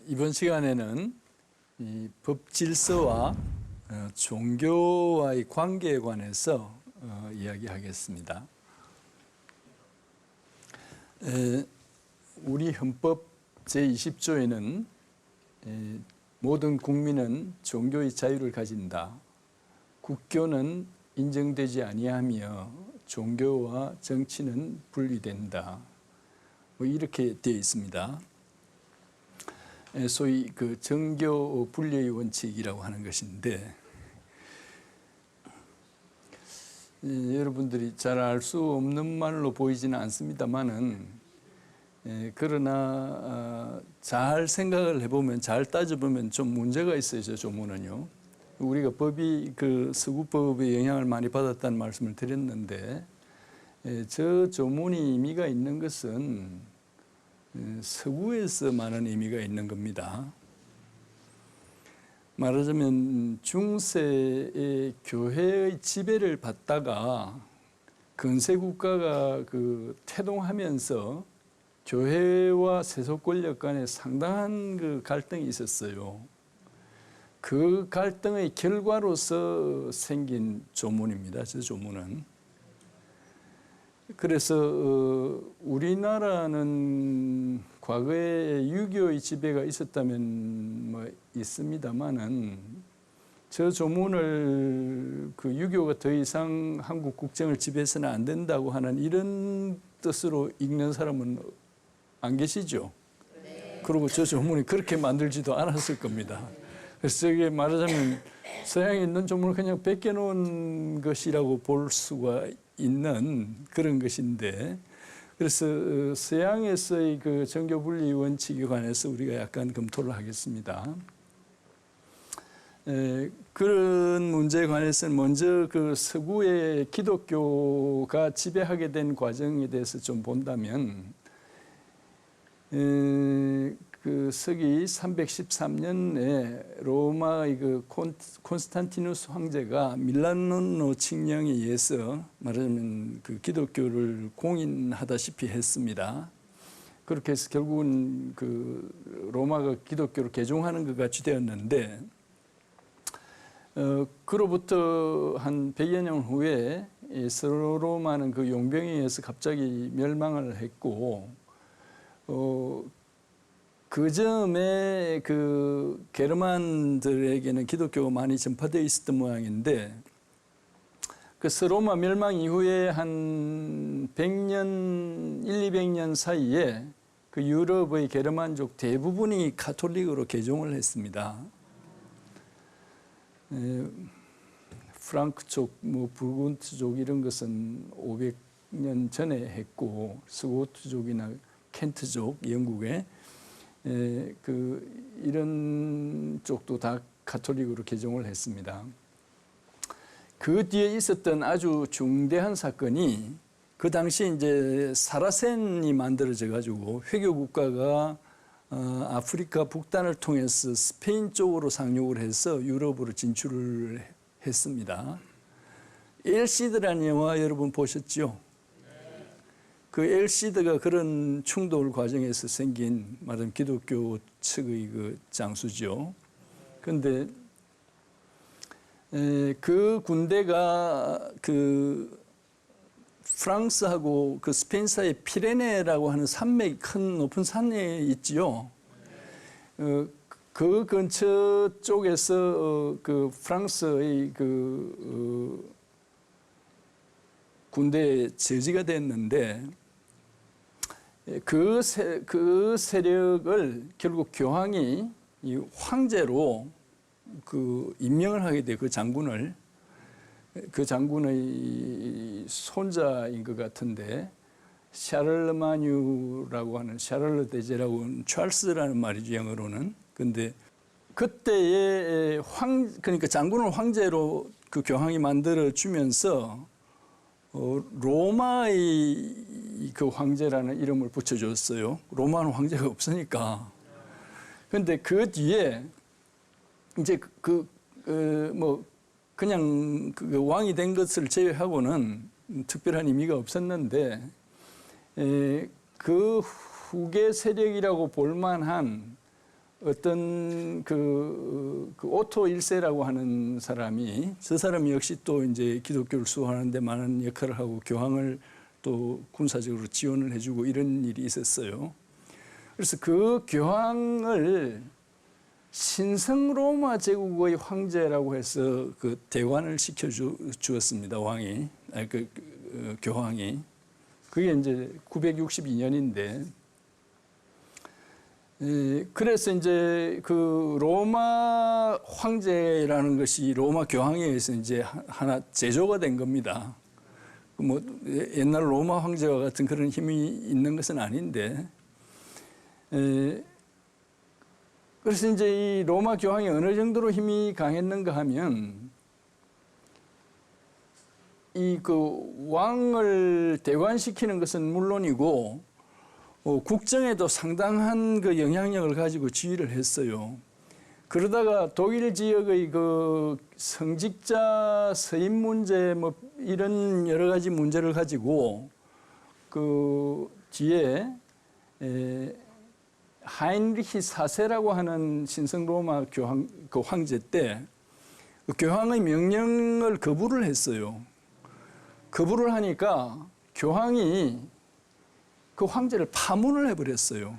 이번 시간에는 이 법질서와 종교와의 관계에 관해서 이야기하겠습니다. 우리 헌법 제20조에는 모든 국민은 종교의 자유를 가진다. 국교는 인정되지 아니하며 종교와 정치는 분리된다. 이렇게 되어 있습니다. 소위 그 정교 분리의 원칙이라고 하는 것인데, 여러분들이 잘 알 수 없는 말로 보이지는 않습니다만은, 그러나 잘 생각을 해보면, 잘 따져보면 좀 문제가 있어요. 저 조문은요. 우리가 법이 그 서구법의 영향을 많이 받았다는 말씀을 드렸는데, 저 조문이 의미가 있는 것은 서구에서 많은 의미가 있는 겁니다. 말하자면 중세의 교회의 지배를 받다가 근세 국가가 태동하면서 교회와 세속 권력 간에 상당한 그 갈등이 있었어요. 그 갈등의 결과로서 생긴 조문입니다. 저 조문은. 그래서 우리나라는 과거에 유교의 지배가 있었다면 있습니다만은, 저 조문을 그 유교가 더 이상 한국 국정을 지배해서는 안 된다고 하는 이런 뜻으로 읽는 사람은 안 계시죠? 네. 그리고 저 조문이 그렇게 만들지도 않았을 겁니다. 그래서 저게 말하자면 서양에 있는 조문을 그냥 베껴놓은 것이라고 볼 수가 있는 그런 것인데, 그래서 서양에서의 그 정교 분리 원칙에 관해서 우리가 약간 검토를 하겠습니다. 그런 문제에 관해서는 먼저 그 서구의 기독교가 지배하게 된 과정에 대해서 좀 본다면, 그 서기 313년에 로마의 그 콘스탄티누스 황제가 밀라노 칙령에 의해서 말하자면 그 기독교를 공인하다시피 했습니다. 그렇게 해서 결국은 그 로마가 기독교를 개종하는 것 같이 되었는데, 그로부터 한 100여 년 후에 서로마는 그 용병에 의해서 갑자기 멸망을 했고, 그 점에 그 게르만들에게는 기독교가 많이 전파되어 있었던 모양인데, 그 서로마 멸망 이후에 한 100년, 200년 사이에 그 유럽의 게르만족 대부분이 가톨릭으로 개종을 했습니다. 프랑크족, 부르곤트족 이런 것은 500년 전에 했고, 스고트족이나 켄트족, 영국에 이런 쪽도 다 가톨릭으로 개종을 했습니다. 그 뒤에 있었던 아주 중대한 사건이, 그 당시 이제 사라센이 만들어져 가지고 회교 국가가 아프리카 북단을 통해서 스페인 쪽으로 상륙을 해서 유럽으로 진출을 했습니다. 엘시드라는 영화 여러분 보셨죠? 그 엘시드가 그런 충돌 과정에서 생긴 말하자면 기독교 측의 그 장수죠. 그런데 그 군대가 그 프랑스하고 그 스페인 사이에 피레네라고 하는 산맥이 큰 높은 산에 있지요. 그 근처 쪽에서 그 프랑스의 군대에 저지가 됐는데, 그 세력을 결국 교황이 이 황제로 임명을 하게 돼요. 그 장군을. 그 장군의 손자인 것 같은데, 샤를르마뉴라고 하는, 샤를르 대제라고 하는, 찰스라는 말이죠, 영어로는. 근데 그때의 그러니까 장군을 황제로 그 교황이 만들어 주면서 로마의 그 황제라는 이름을 붙여줬어요. 로마는 황제가 없으니까. 그런데 그 뒤에 이제 그냥 그 왕이 된 것을 제외하고는 특별한 의미가 없었는데, 그 후계 세력이라고 볼 만한 어떤 그 오토 1세라고 하는 사람이 저 사람이 역시 또 이제 기독교를 수호하는 데 많은 역할을 하고 교황을 또 군사적으로 지원을 해주고 이런 일이 있었어요. 그래서 그 교황을 신성 로마 제국의 황제라고 해서 그 대관을 시켜 주었습니다. 왕이, 교황이. 그게 이제 962년인데, 그래서 이제 그 로마 황제라는 것이 로마 교황에 의해서 이제 하나 제조가 된 겁니다. 뭐 옛날 로마 황제와 같은 그런 힘이 있는 것은 아닌데, 그래서 이제 이 로마 교황이 어느 정도로 힘이 강했는가 하면 이 그 왕을 대관시키는 것은 물론이고 국정에도 상당한 그 영향력을 가지고 지휘를 했어요. 그러다가 독일 지역의 그 성직자 서임 문제 뭐 이런 여러 가지 문제를 가지고 그 뒤에 하인리히 4세라고 하는 신성 로마 교황 그 황제 때 그 교황의 명령을 거부를 했어요. 거부를 하니까 교황이 그 황제를 파문을 해버렸어요.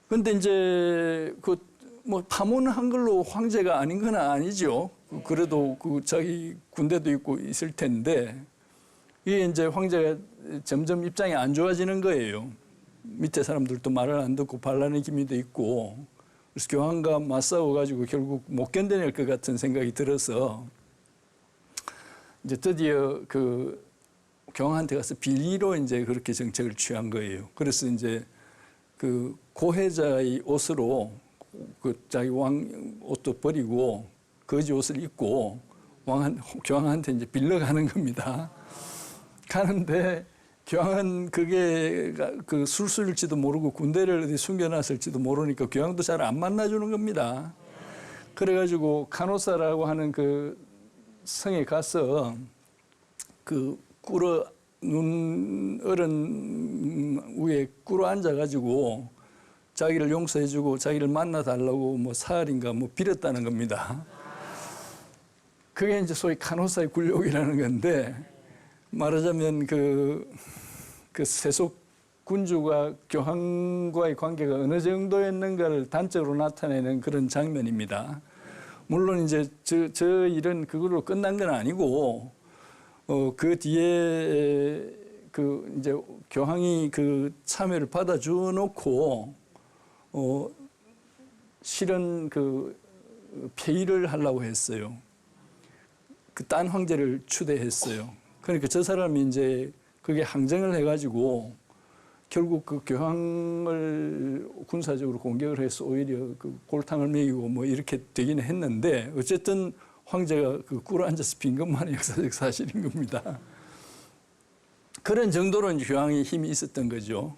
그런데 이제 그 뭐 파문한 걸로 황제가 아닌 건 아니죠. 그래도 그 자기 군대도 있고 있을 텐데 이게 이제 황제가 점점 입장이 안 좋아지는 거예요. 밑에 사람들도 말을 안 듣고 반란의 기미도 있고 그래서 교황과 맞싸워가지고 결국 못 견뎌낼 것 같은 생각이 들어서 이제 드디어 그 교황한테 가서 빌리로 이제 그렇게 정책을 취한 거예요. 그래서 이제 그 고해자의 옷으로 그 자기 왕 옷도 버리고 거지 옷을 입고 교황한테 이제 빌려가는 겁니다. 가는데 교황은 그게 그 술술일지도 모르고 군대를 어디 숨겨놨을지도 모르니까 교황도 잘 안 만나주는 겁니다. 그래가지고 카노사라고 하는 그 성에 가서 그 어른 위에 꿇어 앉아가지고 자기를 용서해주고 자기를 만나달라고 뭐 사흘인가 뭐 빌었다는 겁니다. 그게 이제 소위 카노사의 굴욕이라는 건데 말하자면 그 세속 군주가 교황과의 관계가 어느 정도였는가를 단적으로 나타내는 그런 장면입니다. 물론 이제 저 일은 그걸로 끝난 건 아니고 그 뒤에 그 이제 교황이 그 참여를 받아줘 놓고 실은 그 폐위를 하려고 했어요. 그 딴 황제를 추대했어요. 그러니까 저 사람이 이제 그게 항쟁을 해가지고 결국 그 교황을 군사적으로 공격을 해서 오히려 그 골탕을 먹이고 뭐 이렇게 되기는 했는데 어쨌든 황제가 그 꿇어 앉아서 빈 것만이 역사적 사실인 겁니다. 그런 정도로 이제 교황이 힘이 있었던 거죠.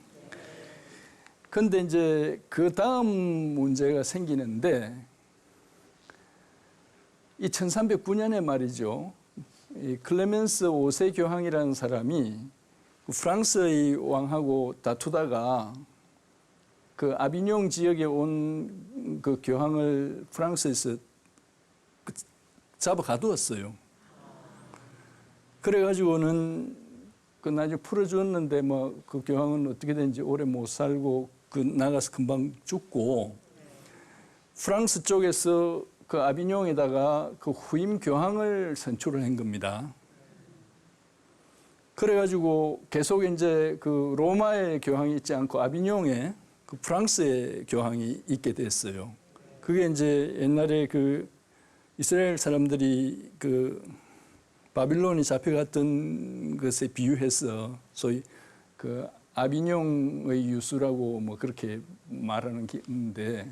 그런데 이제 그 다음 문제가 생기는데 이 1309년에 말이죠. 이 클레멘스 5세 교황이라는 사람이 프랑스의 왕하고 다투다가 그 아비뇽 지역에 온 그 교황을 프랑스에서 잡아 가두었어요. 그래가지고는 그 나중에 풀어주었는데 뭐 그 교황은 어떻게 된지 오래 못 살고 그 나가서 금방 죽고 프랑스 쪽에서 그 아비뇽에다가 그 후임 교황을 선출을 한 겁니다. 그래가지고 계속 이제 그 로마의 교황이 있지 않고 아비뇽에 그 프랑스의 교황이 있게 됐어요. 그게 이제 옛날에 그 이스라엘 사람들이 그 바빌론이 잡혀갔던 것에 비유해서 소위 그 아비뇽의 유수라고 뭐 그렇게 말하는 건데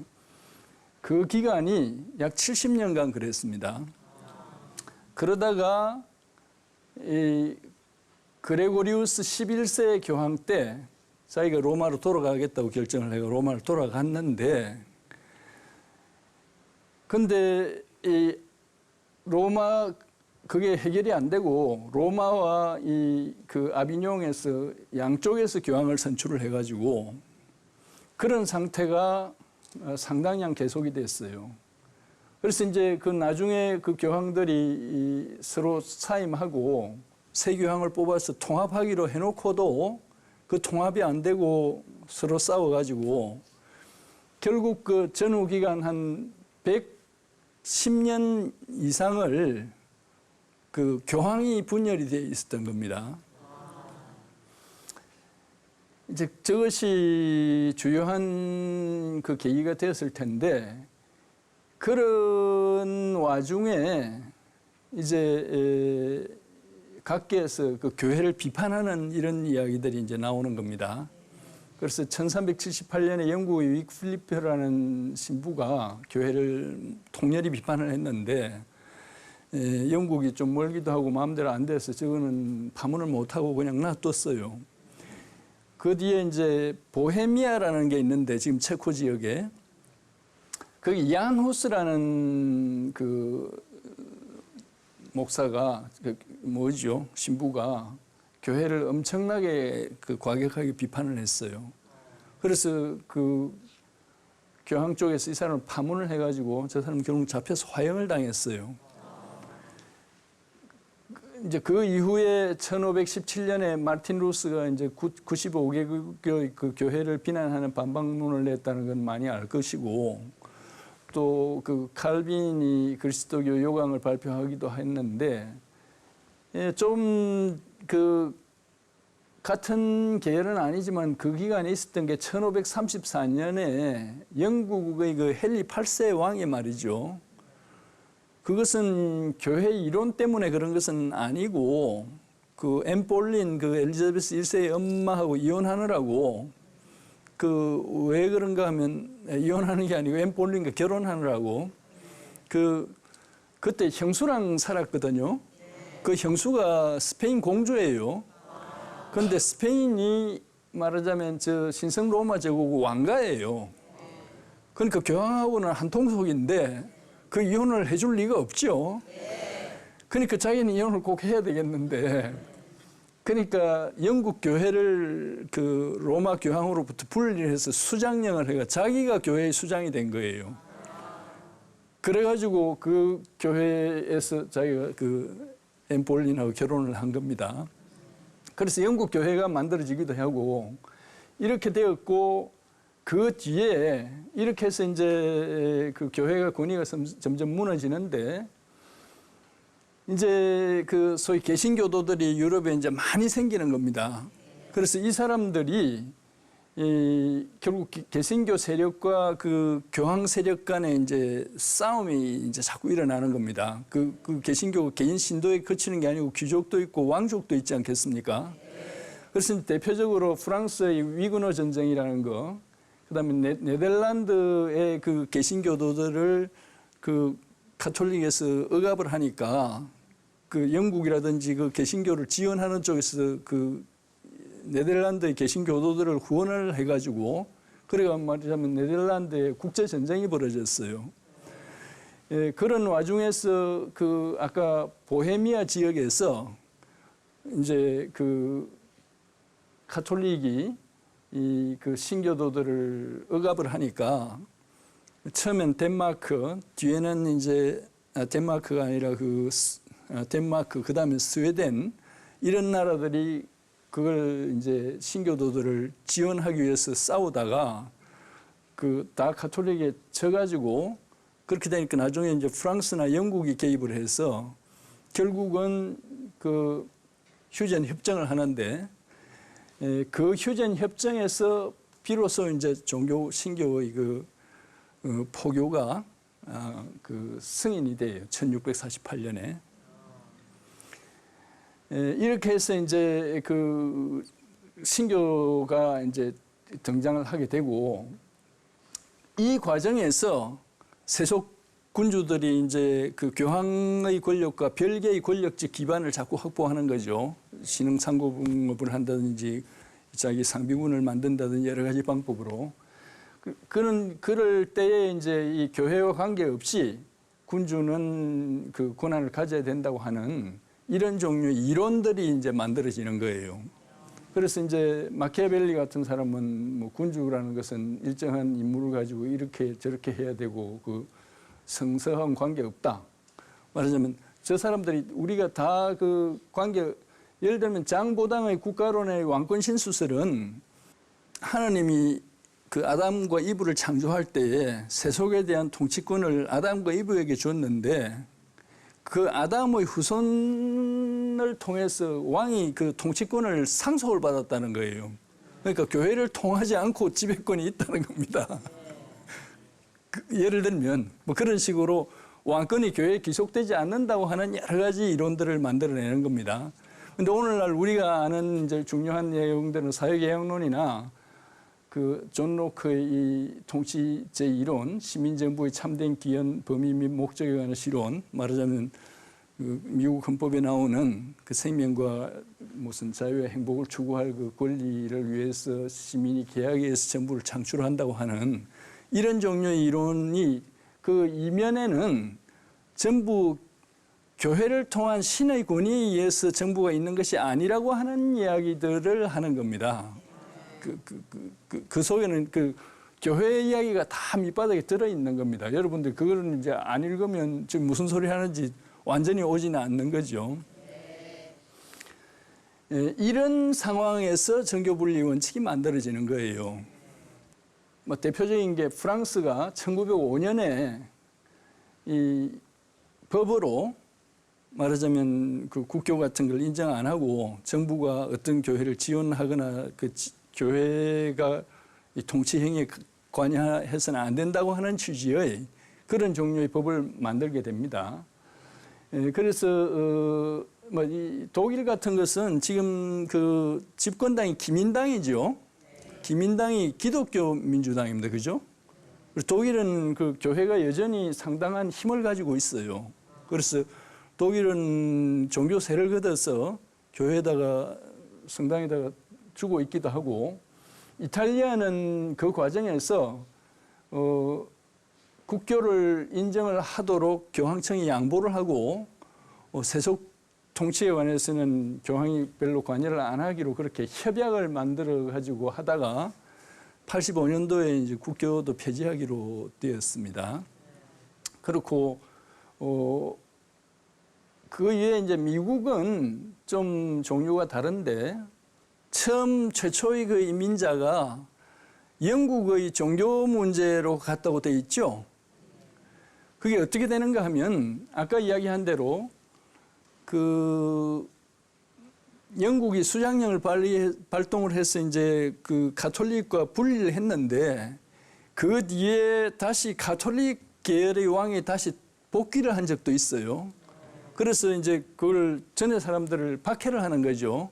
그 기간이 약 70년간 그랬습니다. 그러다가 이 그레고리우스 11세 교황 때 자기가 로마로 돌아가겠다고 결정을 해서 로마로 돌아갔는데 근데 이 로마 그게 해결이 안 되고 로마와 이 그 아비뇽에서 양쪽에서 교황을 선출을 해가지고 그런 상태가 상당량 계속이 됐어요. 그래서 이제 그 나중에 그 교황들이 서로 사임하고 새 교황을 뽑아서 통합하기로 해놓고도 그 통합이 안 되고 서로 싸워가지고 결국 그 전후 기간 한 110년 이상을 그 교황이 분열이 되어 있었던 겁니다. 이제 저것이 주요한 그 계기가 되었을 텐데 그런 와중에 이제 각계에서 그 교회를 비판하는 이런 이야기들이 이제 나오는 겁니다. 그래서 1378년에 영국의 윅필리프라는 신부가 교회를 통렬히 비판을 했는데 영국이 좀 멀기도 하고 마음대로 안 돼서 저거는 파문을 못하고 그냥 놔뒀어요. 그 뒤에 이제 보헤미아라는 게 있는데 지금 체코 지역에 거기 얀 후스라는 그 목사가 뭐죠? 신부가 교회를 엄청나게 그 과격하게 비판을 했어요. 그래서 그 교황 쪽에서 이 사람을 파문을 해가지고 저 사람 결국 잡혀서 화형을 당했어요. 이제 그 이후에 1517년에 마르틴 루스가 이제 95개국의 그 교회를 비난하는 반박문을 냈다는 건 많이 알 것이고 또 그 칼빈이 그리스도교 요강을 발표하기도 했는데 좀 그 같은 계열은 아니지만 그 기간에 있었던 게 1534년에 영국의 그 헨리 8세 왕이 말이죠. 그것은 교회 이론 때문에 그런 것은 아니고 그 앤 볼린 그 엘리자베스 1세의 엄마하고 이혼하느라고 그 왜 그런가 하면 이혼하는 게 아니고 앤 볼린과 결혼하느라고 그때 형수랑 살았거든요. 그 형수가 스페인 공주예요. 그런데 스페인이 말하자면 저 신성 로마 제국 왕가예요. 그러니까 교황하고는 한 통속인데 그 이혼을 해줄 리가 없죠. 그러니까 자기는 이혼을 꼭 해야 되겠는데 그러니까 영국 교회를 그 로마 교황으로부터 분리해서 수장령을 해가 자기가 교회의 수장이 된 거예요. 그래가지고 그 교회에서 자기가 그 앤 볼린하고 결혼을 한 겁니다. 그래서 영국 교회가 만들어지기도 하고 이렇게 되었고 그 뒤에 이렇게 해서 이제 그 교회가 권위가 점점 무너지는데 이제 그 소위 개신교도들이 유럽에 이제 많이 생기는 겁니다. 그래서 이 사람들이 결국 개신교 세력과 그 교황 세력 간에 이제 싸움이 이제 자꾸 일어나는 겁니다. 그 개신교 개인 신도에 그치는 게 아니고 귀족도 있고 왕족도 있지 않겠습니까? 그래서 대표적으로 프랑스의 위그너 전쟁이라는 거, 그다음에 네덜란드의 그 개신교도들을 그 가톨릭에서 억압을 하니까 그 영국이라든지 그 개신교를 지원하는 쪽에서 그 네덜란드의 개신교도들을 후원을 해가지고 그래가 말하자면 네덜란드에 국제 전쟁이 벌어졌어요. 그런 와중에서 그 아까 보헤미아 지역에서 이제 그 가톨릭이 이 그 신교도들을 억압을 하니까 처음엔 덴마크, 뒤에는 이제 덴마크가 아니라 덴마크, 그다음에 스웨덴 이런 나라들이 그걸 이제 신교도들을 지원하기 위해서 싸우다가 그 다 가톨릭에 져가지고 그렇게 되니까 나중에 이제 프랑스나 영국이 개입을 해서 결국은 그 휴전 협정을 하는데 그 휴전 협정에서 비로소 이제 신교의 그 포교가 그 승인이 돼요. 1648년에. 이렇게 해서 이제 그 신교가 이제 등장을 하게 되고 이 과정에서 세속 군주들이 이제 그 교황의 권력과 별개의 권력적 기반을 자꾸 확보하는 거죠. 신흥 상고분업을 한다든지 자기 상비군을 만든다든지 여러 가지 방법으로. 그럴 때에 이제 이 교회와 관계없이 군주는 그 권한을 가져야 된다고 하는 이런 종류의 이론들이 이제 만들어지는 거예요. 그래서 이제 마키아벨리 같은 사람은 뭐 군주라는 것은 일정한 임무를 가지고 이렇게 저렇게 해야 되고 그 성서하고는 관계없다. 말하자면 저 사람들이 우리가 다 그 관계, 예를 들면 장보당의 국가론의 왕권 신수설은 하나님이 그 아담과 이브를 창조할 때에 세속에 대한 통치권을 아담과 이브에게 줬는데 그 아담의 후손을 통해서 왕이 그 통치권을 상속을 받았다는 거예요. 그러니까 교회를 통하지 않고 지배권이 있다는 겁니다. 예를 들면 뭐 그런 식으로 왕권이 교회에 기속되지 않는다고 하는 여러 가지 이론들을 만들어내는 겁니다. 그런데 오늘날 우리가 아는 이제 중요한 내용들은 사회개혁론이나 그 존 로크의 이 통치제 이론, 시민정부의 참된 기원, 범위 및 목적에 관한 실론, 말하자면 그 미국 헌법에 나오는 그 생명과 무슨 자유와 행복을 추구할 그 권리를 위해서 시민이 계약에 의해서 정부를 창출한다고 하는 이런 종류의 이론이 그 이면에는 전부 교회를 통한 신의 권위에 의해서 정부가 있는 것이 아니라고 하는 이야기들을 하는 겁니다. 그 속에는 그 교회 이야기가 다 밑바닥에 들어있는 겁니다. 여러분들 그거는 이제 안 읽으면 지금 무슨 소리 하는지 완전히 오지는 않는 거죠. 예, 이런 상황에서 정교분리 원칙이 만들어지는 거예요. 뭐 대표적인 게 프랑스가 1905년에 이 법으로 말하자면 그 국교 같은 걸 인정 안 하고 정부가 어떤 교회를 지원하거나 그 교회가 이 통치 행위에 관여해서는 안 된다고 하는 취지의 그런 종류의 법을 만들게 됩니다. 그래서 뭐 이 독일 같은 것은 지금 그 집권당이 기민당이죠. 기민당이 기독교 민주당입니다, 그죠? 독일은 그 교회가 여전히 상당한 힘을 가지고 있어요. 그래서 독일은 종교세를 걷어서 교회에다가 성당에다가 주고 있기도 하고, 이탈리아는 그 과정에서 국교를 인정을 하도록 교황청이 양보를 하고 세속 통치에 관해서는 교황이 별로 관여를 안 하기로 그렇게 협약을 만들어 가지고 하다가 85년도에 이제 국교도 폐지하기로 되었습니다. 그렇고 그 이외에 이제 미국은 좀 종류가 다른데 처음 최초의 그 이민자가 영국의 종교 문제로 갔다고 돼 있죠. 그게 어떻게 되는가 하면 아까 이야기한 대로 그 영국이 수장령을 발동을 해서 이제 그 가톨릭과 분리를 했는데 그 뒤에 다시 가톨릭 계열의 왕이 다시 복귀를 한 적도 있어요. 그래서 이제 그걸 전에 사람들을 박해를 하는 거죠.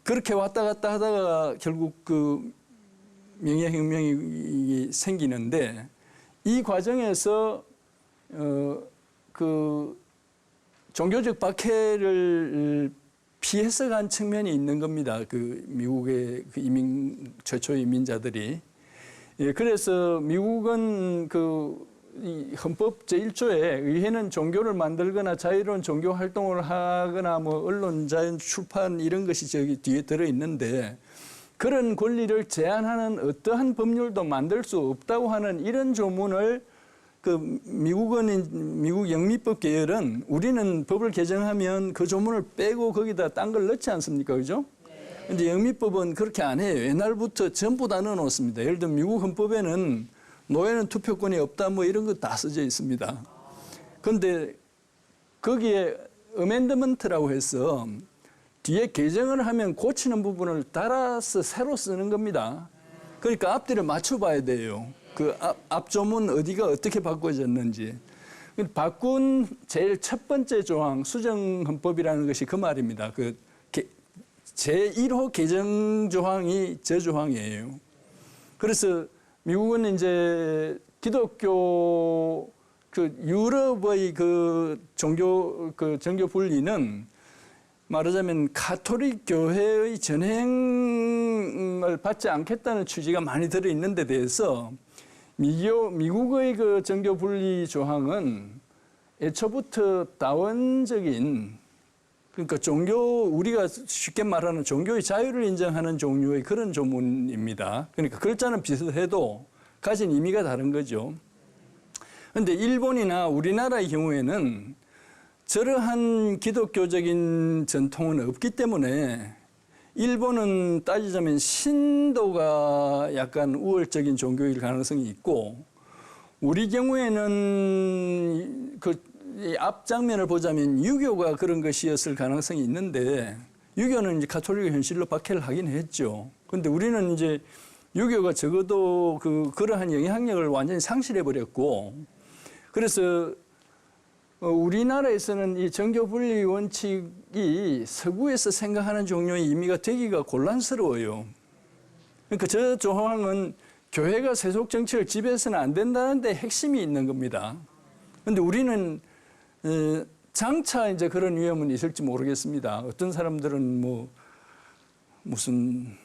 그렇게 왔다 갔다 하다가 결국 그 명예혁명이 생기는데 이 과정에서 그 종교적 박해를 피해서 간 측면이 있는 겁니다. 그 미국의 그 최초 이민자들이. 그래서 미국은 이 헌법 제1조에 의회는 종교를 만들거나 자유로운 종교 활동을 하거나 뭐 언론 자유 출판 이런 것이 저기 뒤에 들어 있는데 그런 권리를 제한하는 어떠한 법률도 만들 수 없다고 하는 이런 조문을 그 미국 영미법 계열은 우리는 법을 개정하면 그 조문을 빼고 거기다 딴 걸 넣지 않습니까? 그죠? 근데 영미법은 그렇게 안 해요. 옛날부터 전부 다 넣어 놓습니다. 예를 들면 미국 헌법에는 노예는 투표권이 없다 뭐 이런 거 다 써져 있습니다. 그런데 거기에 어멘드먼트라고 해서 뒤에 개정을 하면 고치는 부분을 따라서 새로 쓰는 겁니다. 그러니까 앞뒤를 맞춰봐야 돼요. 그 앞조문 어디가 어떻게 바꿔졌는지. 바꾼 제일 첫 번째 조항, 수정헌법이라는 것이 그 말입니다. 그 제1호 개정 조항이 저 조항이에요. 그래서 미국은 이제 기독교 그 유럽의 그 종교 분리는 말하자면 가톨릭 교회의 전행을 받지 않겠다는 취지가 많이 들어 있는 데 대해서 미국의 그 정교 분리 조항은 애초부터 다원적인 그러니까 우리가 쉽게 말하는 종교의 자유를 인정하는 종류의 그런 조문입니다. 그러니까 글자는 비슷해도 가진 의미가 다른 거죠. 그런데 일본이나 우리나라의 경우에는 저러한 기독교적인 전통은 없기 때문에 일본은 따지자면 신도가 약간 우월적인 종교일 가능성이 있고, 우리 경우에는 이 앞장면을 보자면 유교가 그런 것이었을 가능성이 있는데, 유교는 이제 가톨릭의 현실로 박해를 하긴 했죠. 그런데 우리는 이제 유교가 적어도 그러한 영향력을 완전히 상실해 버렸고, 그래서 우리나라에서는 이 정교 분리 원칙이 서구에서 생각하는 종류의 의미가 되기가 곤란스러워요. 그러니까 저 조항은 교회가 세속 정치를 지배해서는 안 된다는 데 핵심이 있는 겁니다. 그런데 우리는 장차 이제 그런 위험은 있을지 모르겠습니다. 어떤 사람들은 무슨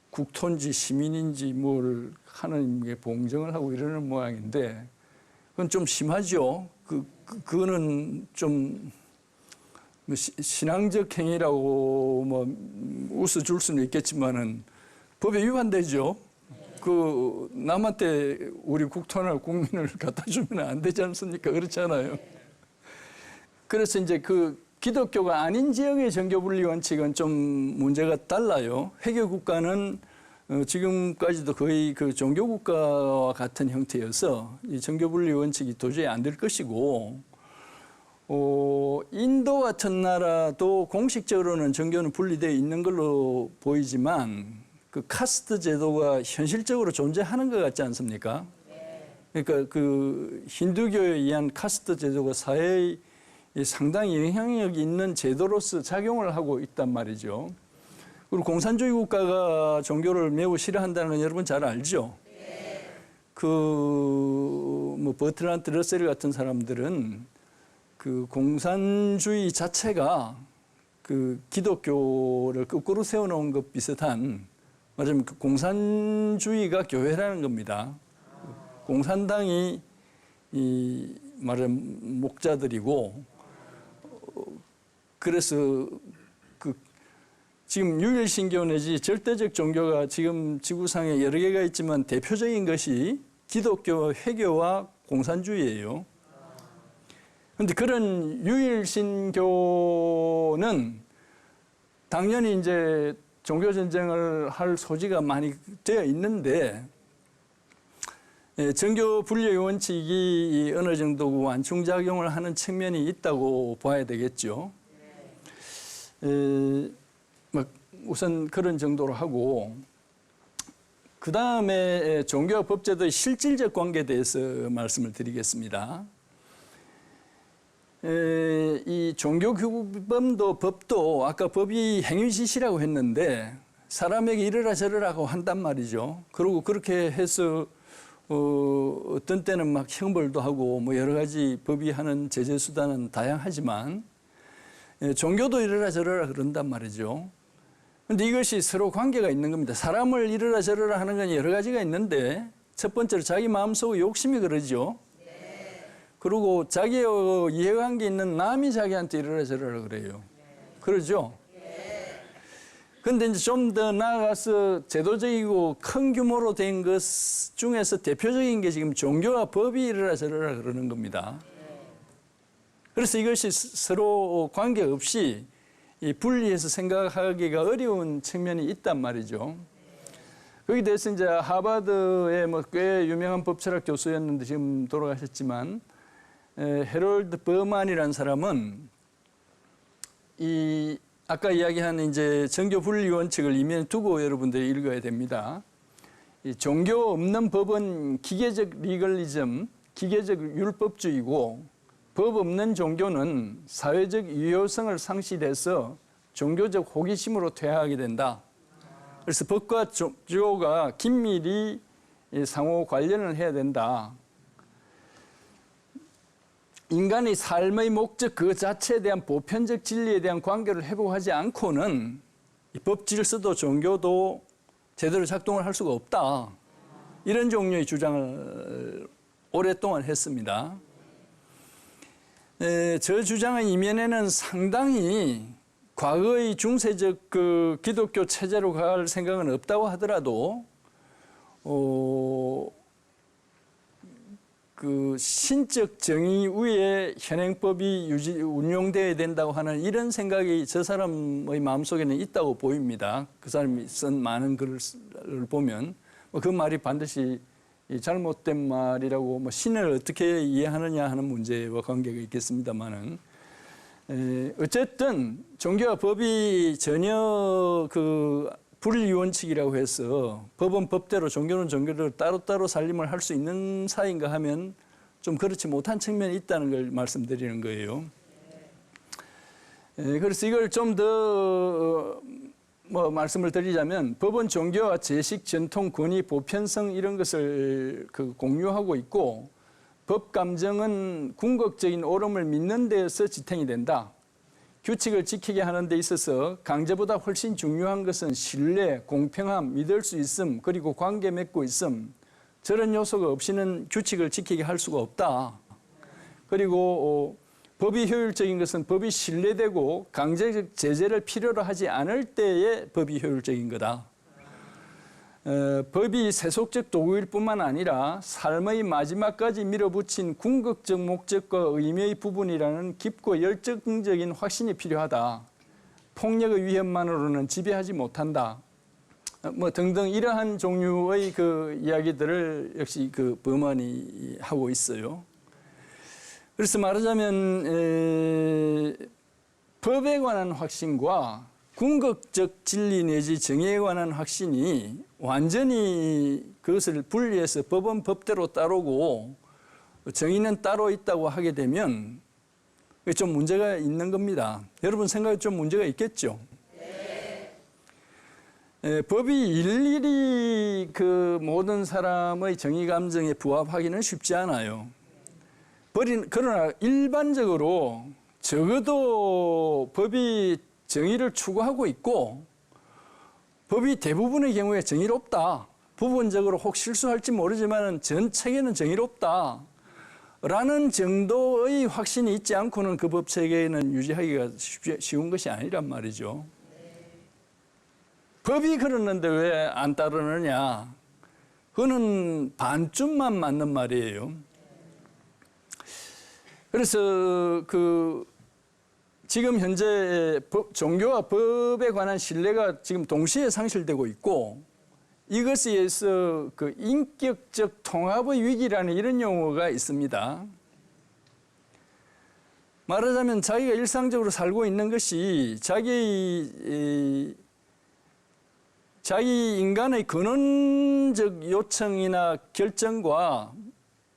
국토인지 시민인지 뭘 하나님께 봉정을 하고 이러는 모양인데, 그건 좀 심하죠. 그거는 좀 신앙적 행위라고 웃어줄 수는 있겠지만은 법에 위반되죠. 남한테 우리 국토나 국민을 갖다 주면 안 되지 않습니까? 그렇잖아요. 그래서 이제 기독교가 아닌 지역의 정교 분리 원칙은 좀 문제가 달라요. 회교 국가는 지금까지도 거의 종교 국가와 같은 형태여서 이 정교 분리 원칙이 도저히 안 될 것이고, 인도 같은 나라도 공식적으로는 정교는 분리되어 있는 걸로 보이지만 카스트 제도가 현실적으로 존재하는 것 같지 않습니까? 그러니까 힌두교에 의한 카스트 제도가 사회에 상당히 영향력이 있는 제도로서 작용을 하고 있단 말이죠. 그리고 공산주의 국가가 종교를 매우 싫어한다는 건 여러분 잘 알죠? 버트란트 러셀 같은 사람들은 공산주의 자체가 기독교를 거꾸로 세워놓은 것 비슷한, 말하자면 공산주의가 교회라는 겁니다. 공산당이 말하자면 목자들이고, 그래서 지금 유일신교 내지 절대적 종교가 지금 지구상에 여러 개가 있지만 대표적인 것이 기독교, 회교와 공산주의예요. 그런데 그런 유일신교는 당연히 이제 종교 전쟁을 할 소지가 많이 되어 있는데, 정교 분리의 원칙이 어느 정도 완충작용을 하는 측면이 있다고 봐야 되겠죠. 우선 그런 정도로 하고, 그 다음에 종교와 법제도의 실질적 관계에 대해서 말씀을 드리겠습니다. 이 종교규범도 법도 아까 법이 행위지시라고 했는데 사람에게 이러라 저러라고 한단 말이죠. 그리고 그렇게 해서 어떤 때는 막 형벌도 하고 여러 가지 법이 하는 제재 수단은 다양하지만 종교도 이러라 저러라 그런단 말이죠. 그런데 이것이 서로 관계가 있는 겁니다. 사람을 이러라 저러라 하는 건 여러 가지가 있는데, 첫 번째로 자기 마음속 욕심이 그러죠. 그리고 자기의 이해관계 있는 남이 자기한테 이러라 저러라 그래요. 그러죠? 그런데 이제 좀 더 나아가서 제도적이고 큰 규모로 된 것 중에서 대표적인 게 지금 종교와 법이 이러라 저러라 그러는 겁니다. 그래서 이것이 서로 관계없이 분리해서 생각하기가 어려운 측면이 있단 말이죠. 거기에 대해서 이제 하버드의 꽤 유명한 법철학 교수였는데 지금 돌아가셨지만, 해롤드 버만이라는 사람은 아까 이야기한 이제 정교 분리 원칙을 이면에 두고 여러분들이 읽어야 됩니다. 이 종교 없는 법은 기계적 리걸리즘, 기계적 율법주의고, 법 없는 종교는 사회적 유효성을 상실해서 종교적 호기심으로 퇴화하게 된다. 그래서 법과 종교가 긴밀히 상호 관련을 해야 된다. 인간의 삶의 목적 그 자체에 대한 보편적 진리에 대한 관계를 회복하지 않고는 이 법 질서도 종교도 제대로 작동을 할 수가 없다. 이런 종류의 주장을 오랫동안 했습니다. 저 주장의 이면에는 상당히 과거의 중세적 그 기독교 체제로 갈 생각은 없다고 하더라도 그 신적 정의 위에 현행법이 운용되어야 된다고 하는 이런 생각이 저 사람의 마음속에는 있다고 보입니다. 그 사람이 쓴 많은 글을 보면 그 말이 반드시 잘못된 말이라고 신을 어떻게 이해하느냐 하는 문제와 관계가 있겠습니다만은 어쨌든 종교와 법이 전혀 그 불이원칙이라고 해서 법은 법대로 종교는 종교대로 따로따로 살림을 할 수 있는 사이인가 하면 좀 그렇지 못한 측면이 있다는 걸 말씀드리는 거예요. 그래서 이걸 좀 더 말씀을 드리자면 법은 종교와 제식, 전통, 권위, 보편성 이런 것을 공유하고 있고 법 감정은 궁극적인 옳음을 믿는 데에서 지탱이 된다. 규칙을 지키게 하는 데 있어서 강제보다 훨씬 중요한 것은 신뢰, 공평함, 믿을 수 있음, 그리고 관계 맺고 있음. 저런 요소가 없이는 규칙을 지키게 할 수가 없다. 그리고 법이 효율적인 것은 법이 신뢰되고 강제적 제재를 필요로 하지 않을 때에 법이 효율적인 거다. 법이 세속적 도구일 뿐만 아니라 삶의 마지막까지 밀어붙인 궁극적 목적과 의미의 부분이라는 깊고 열정적인 확신이 필요하다. 폭력의 위협만으로는 지배하지 못한다. 등등 이러한 종류의 그 이야기들을 역시 그 범안이 하고 있어요. 그래서 말하자면 법에 관한 확신과 궁극적 진리 내지 정의에 관한 확신이 완전히 그것을 분리해서 법은 법대로 따르고 정의는 따로 있다고 하게 되면 좀 문제가 있는 겁니다. 여러분 생각에 좀 문제가 있겠죠? 네. 법이 일일이 그 모든 사람의 정의 감정에 부합하기는 쉽지 않아요. 그러나 일반적으로 적어도 법이 정의를 추구하고 있고 법이 대부분의 경우에 정의롭다. 부분적으로 혹 실수할지 모르지만 전 체계는 정의롭다. 라는 정도의 확신이 있지 않고는 그 법 체계는 유지하기가 쉬운 것이 아니란 말이죠. 법이 그러는데 왜 안 따르느냐. 그거는 반쯤만 맞는 말이에요. 그래서 지금 현재 종교와 법에 관한 신뢰가 지금 동시에 상실되고 있고 이것에 의해서 그 인격적 통합의 위기라는 이런 용어가 있습니다. 말하자면 자기가 일상적으로 살고 있는 것이 자기 인간의 근원적 요청이나 결정과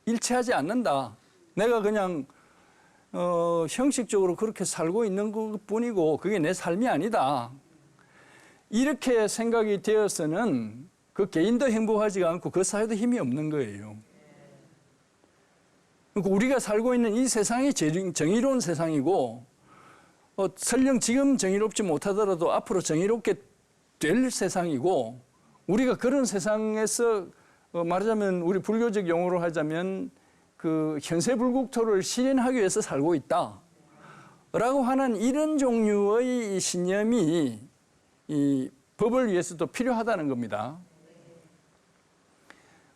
일치하지 않는다. 내가 그냥 형식적으로 그렇게 살고 있는 것뿐이고 그게 내 삶이 아니다. 이렇게 생각이 되어서는 그 개인도 행복하지가 않고 그 사회도 힘이 없는 거예요. 그러니까 우리가 살고 있는 이 세상이 정의로운 세상이고 설령 지금 정의롭지 못하더라도 앞으로 정의롭게 될 세상이고 우리가 그런 세상에서 말하자면 우리 불교적 용어로 하자면 그 현세불국토를 실현하기 위해서 살고 있다. 라고 하는 이런 종류의 신념이 이 법을 위해서도 필요하다는 겁니다.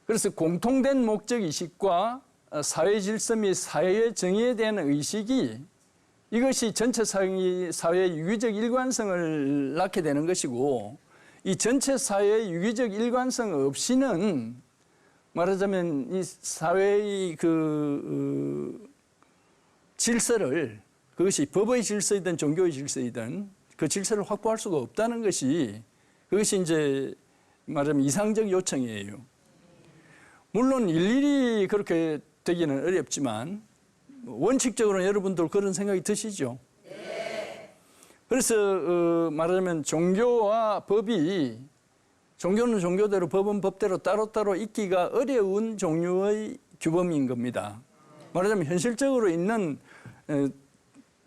그래서 공통된 목적의식과 사회 질서 및 사회의 정의에 대한 의식이 이것이 전체 사회의 유기적 일관성을 낳게 되는 것이고 이 전체 사회의 유기적 일관성 없이는 말하자면 이 사회의 질서를 그것이 법의 질서이든 종교의 질서이든 그 질서를 확보할 수가 없다는 것이 그것이 이제 말하자면 이상적 요청이에요. 물론 일일이 그렇게 되기는 어렵지만 원칙적으로는 여러분들 그런 생각이 드시죠? 네. 그래서 말하자면 종교와 법이 종교는 종교대로 법은 법대로 따로따로 있기가 어려운 종류의 규범인 겁니다. 말하자면 현실적으로 있는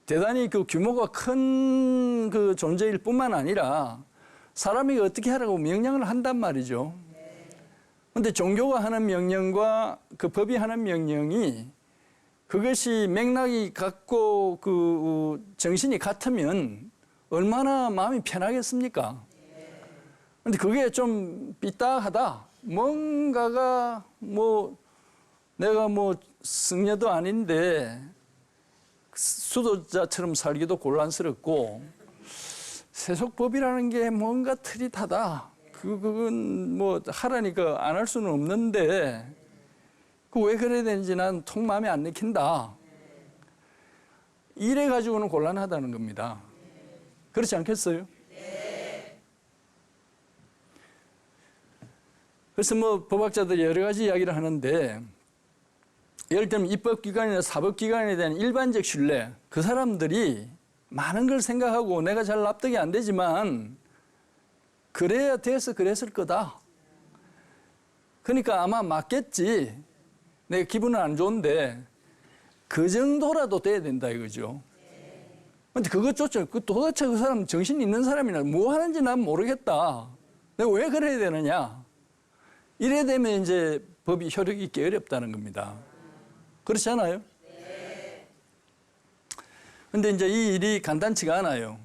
대단히 그 규모가 큰 그 존재일 뿐만 아니라 사람이 어떻게 하라고 명령을 한단 말이죠. 그런데 종교가 하는 명령과 그 법이 하는 명령이 그것이 맥락이 같고 그 정신이 같으면 얼마나 마음이 편하겠습니까? 근데 그게 좀 삐딱하다. 뭔가가 뭐 내가 뭐 승려도 아닌데 수도자처럼 살기도 곤란스럽고 세속법이라는 게 뭔가 트릿하다. 그건 뭐 하라니까 안 할 수는 없는데 그 왜 그래야 되는지 난 통 마음에 안 내킨다. 이래 가지고는 곤란하다는 겁니다. 그렇지 않겠어요? 그래서 뭐 법학자들이 여러 가지 이야기를 하는데 예를 들면 입법기관이나 사법기관에 대한 일반적 신뢰, 그 사람들이 많은 걸 생각하고 내가 잘 납득이 안 되지만 그래야 돼서 그랬을 거다. 그러니까 아마 맞겠지. 내가 기분은 안 좋은데 그 정도라도 돼야 된다 이거죠. 근데 그것조차 도대체 그 사람 정신 있는 사람이나 뭐 하는지 난 모르겠다. 내가 왜 그래야 되느냐. 이래 되면 이제 법이 효력 있기 어렵다는 겁니다. 그렇지 않아요? 근데 이제 이 일이 간단치가 않아요.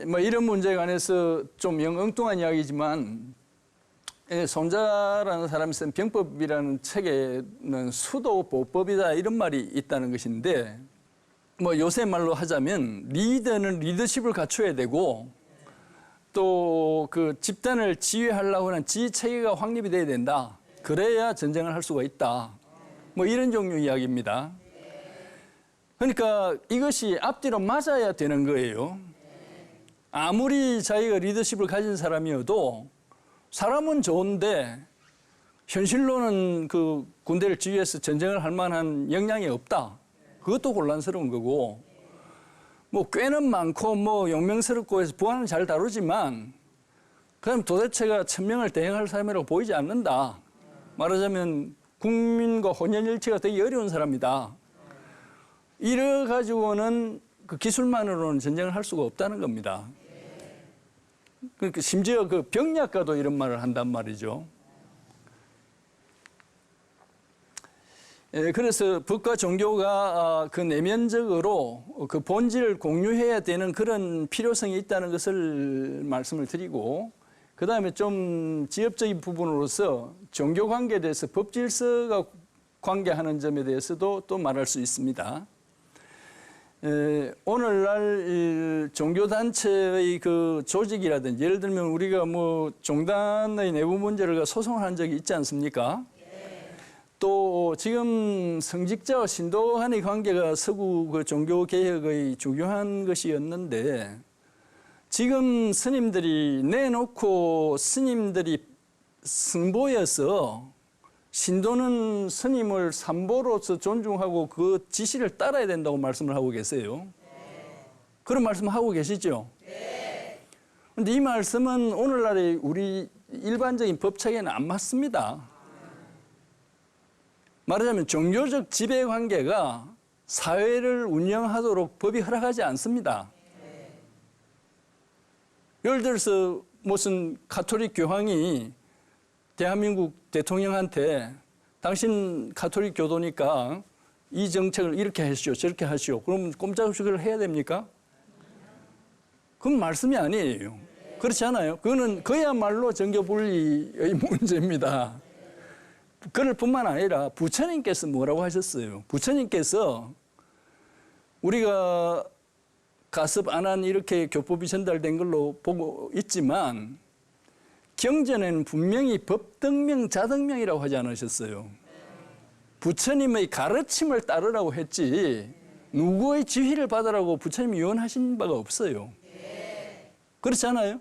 뭐 이런 문제에 관해서 좀 엉뚱한 이야기지만 손자라는 사람이 쓴 병법이라는 책에는 수도보법이다 이런 말이 있다는 것인데 뭐 요새 말로 하자면 리더는 리더십을 갖춰야 되고 또 그 집단을 지휘하려고 하는 지휘체계가 확립이 돼야 된다. 그래야 전쟁을 할 수가 있다. 뭐 이런 종류 이야기입니다. 그러니까 이것이 앞뒤로 맞아야 되는 거예요. 아무리 자기가 리더십을 가진 사람이어도 사람은 좋은데 현실로는 그 군대를 지휘해서 전쟁을 할 만한 역량이 없다. 그것도 곤란스러운 거고 뭐 꾀는 많고 뭐 용맹스럽고 해서 부하는 잘 다루지만 그럼 도대체가 천명을 대행할 사람이라고 보이지 않는다. 말하자면 국민과 혼연일치가 되기 어려운 사람이다. 이래 가지고는 그 기술만으로는 전쟁을 할 수가 없다는 겁니다. 그러니까 심지어 그 병약가도 이런 말을 한단 말이죠. 그래서 법과 종교가 그 내면적으로 그 본질을 공유해야 되는 그런 필요성이 있다는 것을 말씀을 드리고 그 다음에 좀 지엽적인 부분으로서 종교 관계에 대해서 법 질서가 관계하는 점에 대해서도 또 말할 수 있습니다. 오늘날 종교단체의 그 조직이라든지 예를 들면 우리가 뭐 종단의 내부 문제를 소송한 적이 있지 않습니까? 또 지금 성직자와 신도 간의 관계가 서구 그 종교 개혁의 중요한 것이었는데 지금 스님들이 내놓고 스님들이 승보여서 신도는 스님을 삼보로서 존중하고 그 지시를 따라야 된다고 말씀을 하고 계세요. 그런 말씀 하고 계시죠? 그런데 이 말씀은 오늘날의 우리 일반적인 법칙에는 안 맞습니다. 말하자면 종교적 지배관계가 사회를 운영하도록 법이 허락하지 않습니다. 예를 들어서 무슨 가톨릭 교황이 대한민국 대통령한테 당신 가톨릭 교도니까 이 정책을 이렇게 하시오 저렇게 하시오. 그럼 꼼짝없이 그걸 해야 됩니까? 그건 말씀이 아니에요. 그렇지 않아요? 그거는 그야말로 정교분리의 문제입니다. 그럴 뿐만 아니라 부처님께서 뭐라고 하셨어요? 부처님께서 우리가 가습 안한 이렇게 교법이 전달된 걸로 보고 있지만 경전에는 분명히 법등명, 자등명이라고 하지 않으셨어요. 부처님의 가르침을 따르라고 했지 누구의 지휘를 받으라고 부처님이 유언하신 바가 없어요. 그렇지 않아요?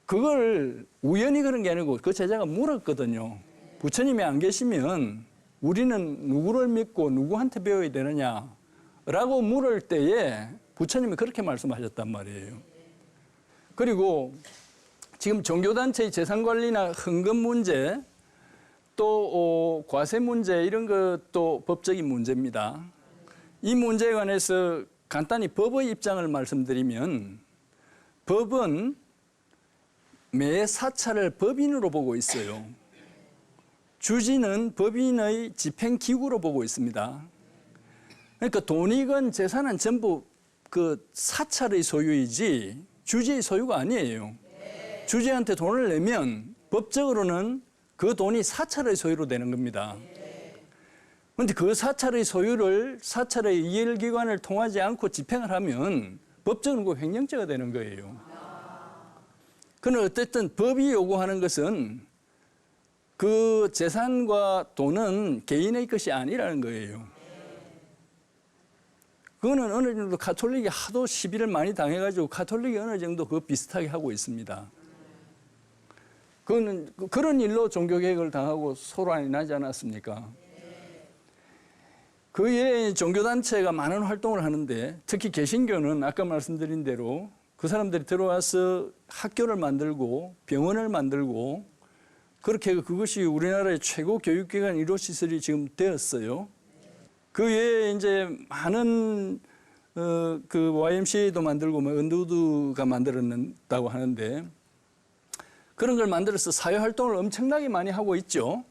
그걸 우연히 그런 게 아니고 그 제자가 물었거든요. 부처님이 안 계시면 우리는 누구를 믿고 누구한테 배워야 되느냐 라고 물을 때에 부처님이 그렇게 말씀하셨단 말이에요. 그리고 지금 종교단체의 재산관리나 헌금 문제 또 과세 문제 이런 것도 법적인 문제입니다. 이 문제에 관해서 간단히 법의 입장을 말씀드리면 법은 매 사찰을 법인으로 보고 있어요. 주지는 법인의 집행기구로 보고 있습니다. 그러니까 돈이건 재산은 전부 그 사찰의 소유이지 주지의 소유가 아니에요. 주지한테 돈을 내면 법적으로는 그 돈이 사찰의 소유로 되는 겁니다. 그런데 그 사찰의 소유를 사찰의 이율기관을 통하지 않고 집행을 하면 법적으로 그 횡령죄가 되는 거예요. 그러나 어쨌든 법이 요구하는 것은 그 재산과 돈은 개인의 것이 아니라는 거예요. 그거는 어느 정도 가톨릭이 하도 시비를 많이 당해가지고 가톨릭이 어느 정도 그거 비슷하게 하고 있습니다. 그거는 그런 일로 종교개혁을 당하고 소란이 나지 않았습니까? 그 외에 종교단체가 많은 활동을 하는데 특히 개신교는 아까 말씀드린 대로 그 사람들이 들어와서 학교를 만들고 병원을 만들고 그렇게 그것이 우리나라의 최고 교육기관 1호 시설이 지금 되었어요. 그 외에 이제 많은 그 YMCA도 만들고 뭐 언더우드가 만들었다고 하는데 그런 걸 만들어서 사회 활동을 엄청나게 많이 하고 있죠.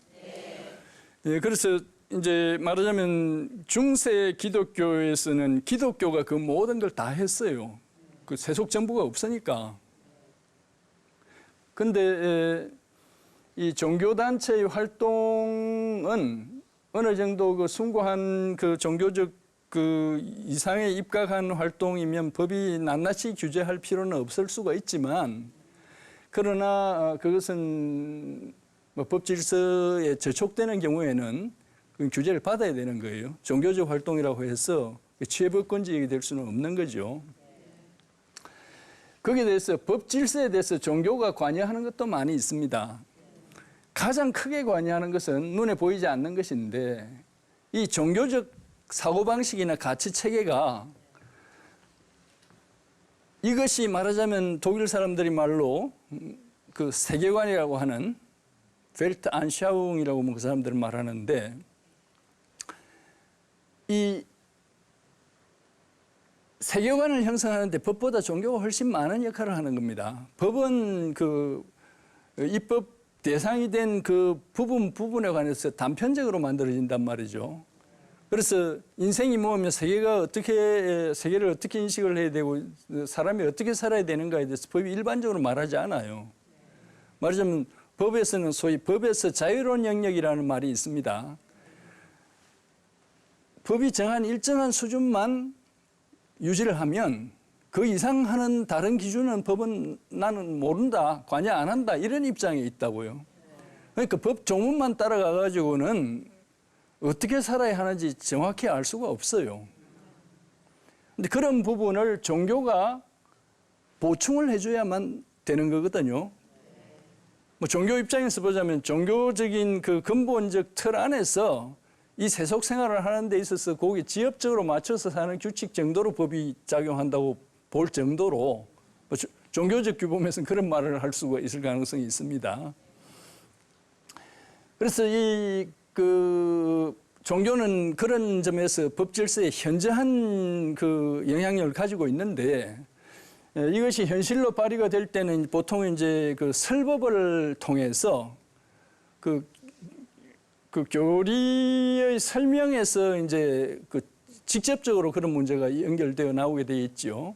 예, 그래서 이제 말하자면 중세 기독교에서는 기독교가 그 모든 걸 다 했어요. 그 세속 정부가 없으니까. 근데 이 종교단체의 활동은 어느 정도 그 숭고한 그 종교적 그 이상에 입각한 활동이면 법이 낱낱이 규제할 필요는 없을 수가 있지만 그러나 그것은 뭐 법 질서에 저촉되는 경우에는 그 규제를 받아야 되는 거예요. 종교적 활동이라고 해서 취해법권지역이 될 수는 없는 거죠. 거기에 대해서 법 질서에 대해서 종교가 관여하는 것도 많이 있습니다. 가장 크게 관여하는 것은 눈에 보이지 않는 것인데 이 종교적 사고방식이나 가치체계가 이것이 말하자면 독일 사람들이 말로 그 세계관이라고 하는 벨트안샤웅이라고 그 사람들은 말하는데 이 세계관을 형성하는데 법보다 종교가 훨씬 많은 역할을 하는 겁니다. 법은 그 입법 대상이 된 그 부분에 관해서 단편적으로 만들어진단 말이죠. 그래서 인생이 뭐면 세계를 어떻게 인식을 해야 되고 사람이 어떻게 살아야 되는가에 대해서 법이 일반적으로 말하지 않아요. 말하자면 법에서는 소위 법에서 자유로운 영역이라는 말이 있습니다. 법이 정한 일정한 수준만 유지를 하면 그 이상 하는 다른 기준은 법은 나는 모른다, 관여 안 한다 이런 입장에 있다고요. 그러니까 법 조문만 따라가 가지고는 어떻게 살아야 하는지 정확히 알 수가 없어요. 근데 그런 부분을 종교가 보충을 해줘야만 되는 거거든요. 뭐 종교 입장에서 보자면 종교적인 그 근본적 틀 안에서 이 세속 생활을 하는 데 있어서 거기 지엽적으로 맞춰서 사는 규칙 정도로 법이 작용한다고 볼 정도로 뭐 종교적 규범에서는 그런 말을 할 수가 있을 가능성이 있습니다. 그래서 그 종교는 그런 점에서 법 질서에 현저한 그 영향력을 가지고 있는데 이것이 현실로 발휘가 될 때는 보통 이제 그 설법을 통해서 그 교리의 설명에서 이제 그 직접적으로 그런 문제가 연결되어 나오게 되어 있죠.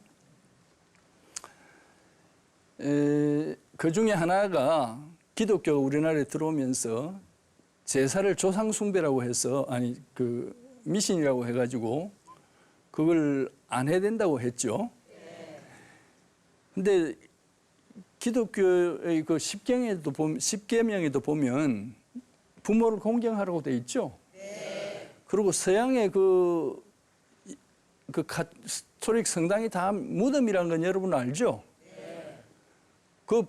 그 중에 하나가 기독교가 우리나라에 들어오면서 제사를 조상숭배라고 해서 그 미신이라고 해가지고 그걸 안 해야 된다고 했죠. 근데 기독교의 그 십계명에도 보면 부모를 공경하라고 돼 있죠. 그리고 서양의 그 가톨릭 성당이 다 무덤이라는 건 여러분 알죠? 그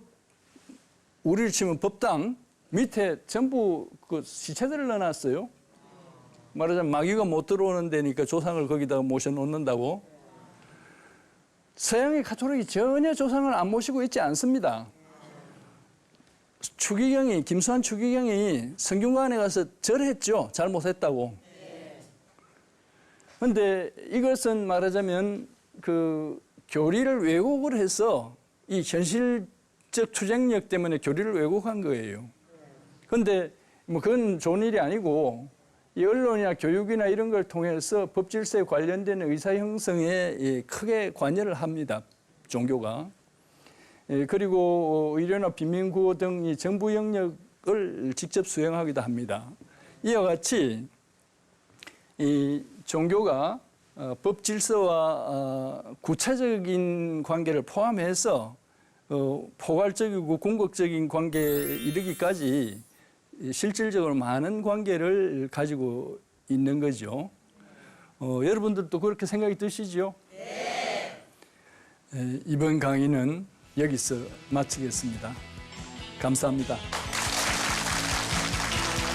우리를 치면 법당 밑에 전부 그 시체들을 넣어놨어요. 말하자면 마귀가 못 들어오는 데니까 조상을 거기다가 모셔놓는다고. 서양의 가톨릭이 전혀 조상을 안 모시고 있지 않습니다. 김수환 추기경이 성균관에 가서 절했죠. 잘못했다고. 그런데 이것은 말하자면 그 교리를 왜곡을 해서 이 현실적 추쟁력 때문에 교리를 왜곡한 거예요. 그런데 뭐 그건 좋은 일이 아니고 이 언론이나 교육이나 이런 걸 통해서 법 질서에 관련된 의사 형성에 크게 관여를 합니다. 종교가. 그리고 의료나 빈민구호 등이 정부 영역을 직접 수행하기도 합니다. 이와 같이 이 종교가 법 질서와 구체적인 관계를 포함해서 포괄적이고 궁극적인 관계에 이르기까지 실질적으로 많은 관계를 가지고 있는 거죠. 여러분들도 그렇게 생각이 드시죠? 네. 이번 강의는 여기서 마치겠습니다. 감사합니다.